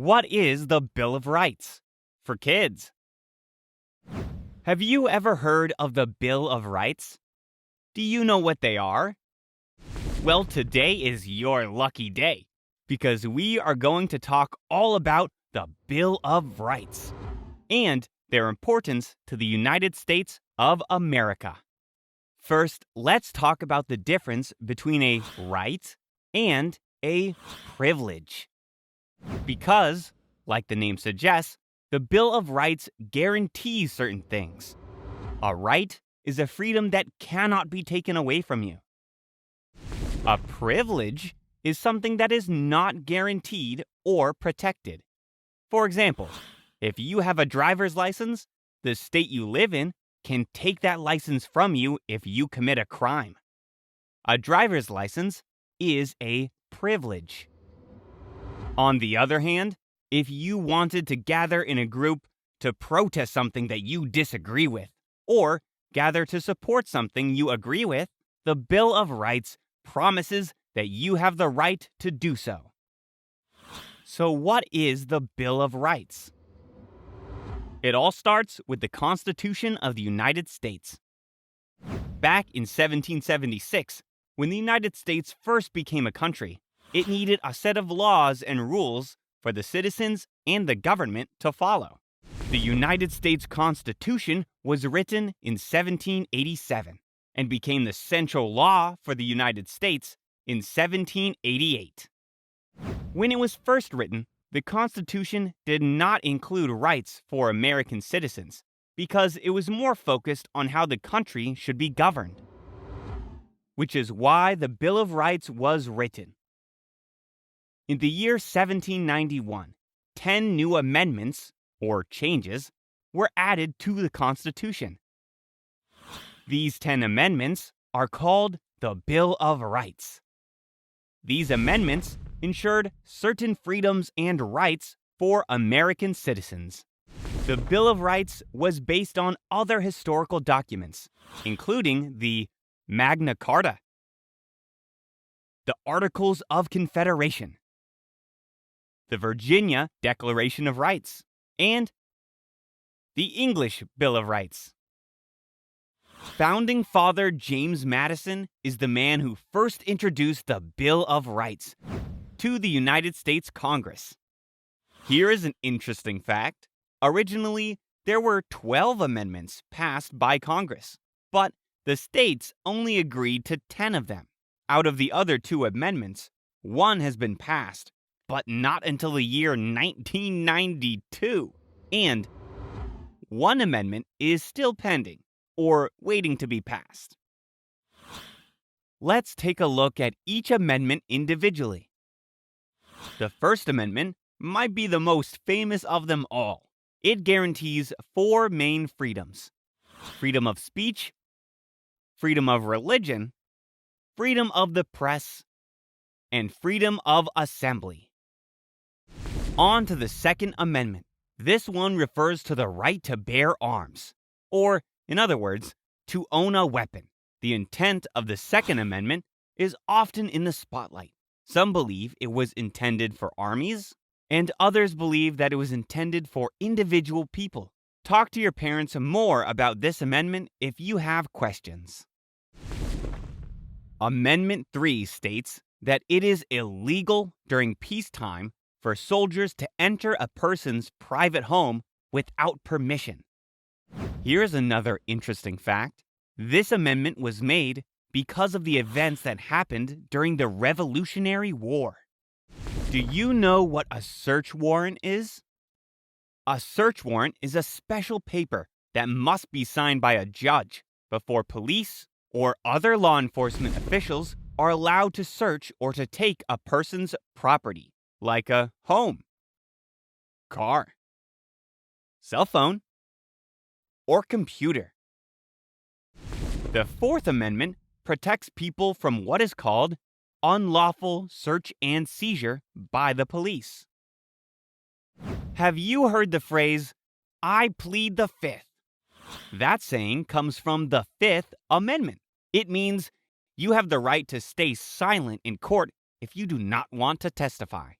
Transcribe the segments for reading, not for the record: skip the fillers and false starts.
What is the Bill of Rights? For kids. Have you ever heard of the Bill of Rights? Do you know what they are? Well, today is your lucky day, because we are going to talk all about the Bill of Rights and their importance to the United States of America. First, let's talk about the difference between a right and a privilege. Because, like the name suggests, the Bill of Rights guarantees certain things. A right is a freedom that cannot be taken away from you. A privilege is something that is not guaranteed or protected. For example, if you have a driver's license, the state you live in can take that license from you if you commit a crime. A driver's license is a privilege. On the other hand, if you wanted to gather in a group to protest something that you disagree with, or gather to support something you agree with, the Bill of Rights promises that you have the right to do so. So what is the Bill of Rights? It all starts with the Constitution of the United States. Back in 1776, when the United States first became a country, it needed a set of laws and rules for the citizens and the government to follow. The United States Constitution was written in 1787 and became the central law for the United States in 1788. When it was first written, the Constitution did not include rights for American citizens because it was more focused on how the country should be governed, which is why the Bill of Rights was written. In the year 1791, 10 new amendments, or changes, were added to the Constitution. These 10 amendments are called the Bill of Rights. These amendments ensured certain freedoms and rights for American citizens. The Bill of Rights was based on other historical documents, including the Magna Carta, the Articles of Confederation, the Virginia Declaration of Rights, and the English Bill of Rights. Founding Father James Madison is the man who first introduced the Bill of Rights to the United States Congress. Here is an interesting fact. Originally, there were 12 amendments passed by Congress, but the states only agreed to 10 of them. Out of the other 2 amendments, one has been passed, but not until the year 1992. And one amendment is still pending, or waiting to be passed. Let's take a look at each amendment individually. The First Amendment might be the most famous of them all. It guarantees 4 main freedoms: freedom of speech, freedom of religion, freedom of the press, and freedom of assembly. On to the Second Amendment. This one refers to the right to bear arms, or, in other words, to own a weapon. The intent of the Second Amendment is often in the spotlight. Some believe it was intended for armies, and others believe that it was intended for individual people. Talk to your parents more about this amendment if you have questions. Amendment 3 states that it is illegal during peacetime for soldiers to enter a person's private home without permission. Here's another interesting fact. This amendment was made because of the events that happened during the Revolutionary War. Do you know what a search warrant is? A search warrant is a special paper that must be signed by a judge before police or other law enforcement officials are allowed to search or to take a person's property, like a home, car, cell phone, or computer. The Fourth Amendment protects people from what is called unlawful search and seizure by the police. Have you heard the phrase, "I plead the Fifth"? That saying comes from the Fifth Amendment. It means you have the right to stay silent in court if you do not want to testify.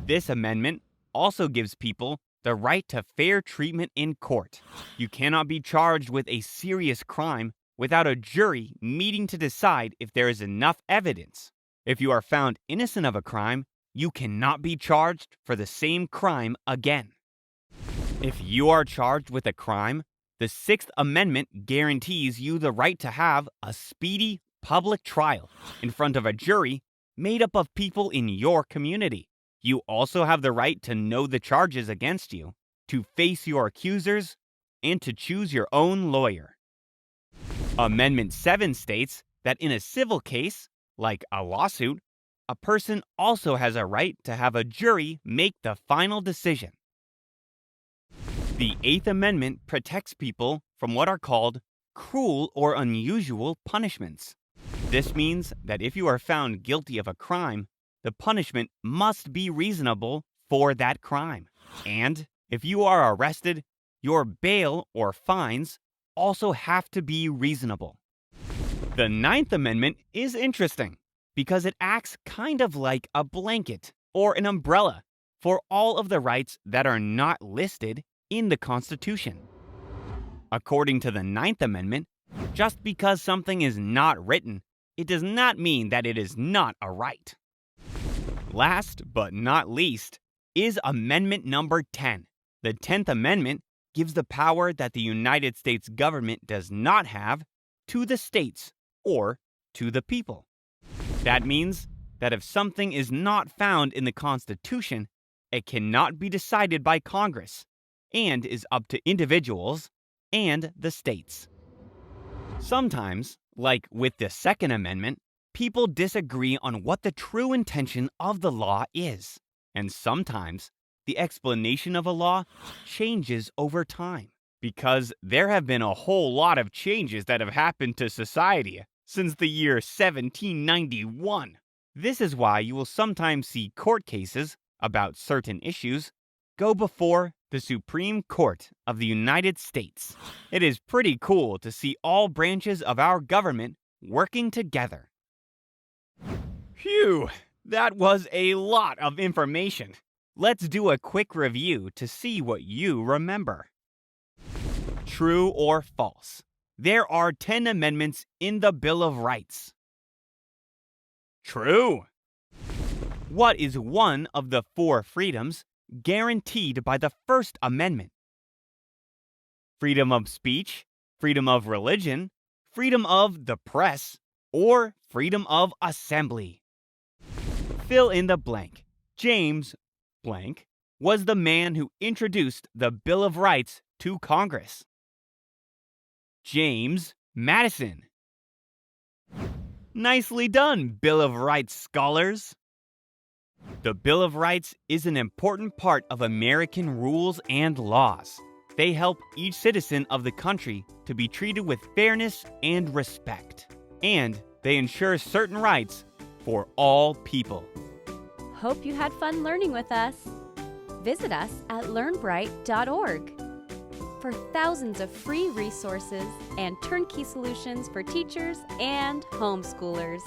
This amendment also gives people the right to fair treatment in court. You cannot be charged with a serious crime without a jury meeting to decide if there is enough evidence. If you are found innocent of a crime, you cannot be charged for the same crime again. If you are charged with a crime, the Sixth Amendment guarantees you the right to have a speedy public trial in front of a jury made up of people in your community. You also have the right to know the charges against you, to face your accusers, and to choose your own lawyer. Amendment 7 states that in a civil case, like a lawsuit, a person also has a right to have a jury make the final decision. The Eighth Amendment protects people from what are called cruel or unusual punishments. This means that if you are found guilty of a crime, the punishment must be reasonable for that crime. And if you are arrested, your bail or fines also have to be reasonable. The Ninth Amendment is interesting because it acts kind of like a blanket or an umbrella for all of the rights that are not listed in the Constitution. According to the Ninth Amendment, just because something is not written, it does not mean that it is not a right. Last but not least is Amendment number 10. The 10th Amendment gives the power that the United States government does not have to the states or to the people. That means that if something is not found in the Constitution, it cannot be decided by Congress and is up to individuals and the states. Sometimes, like with the Second Amendment, people disagree on what the true intention of the law is, and sometimes the explanation of a law changes over time because there have been a whole lot of changes that have happened to society since the year 1791. This is why you will sometimes see court cases about certain issues go before the Supreme Court of the United States. It is pretty cool to see all branches of our government working together. Phew, that was a lot of information. Let's do a quick review to see what you remember. True or false? There are 10 amendments in the Bill of Rights. True. What is one of the 4 freedoms guaranteed by the First Amendment? Freedom of speech, freedom of religion, freedom of the press, or freedom of assembly? Fill in the blank. James blank was the man who introduced the Bill of Rights to Congress. James Madison. Nicely done, Bill of Rights scholars. The Bill of Rights is an important part of American rules and laws. They help each citizen of the country to be treated with fairness and respect. And they ensure certain rights for all people. Hope you had fun learning with us. Visit us at learnbright.org for thousands of free resources and turnkey solutions for teachers and homeschoolers.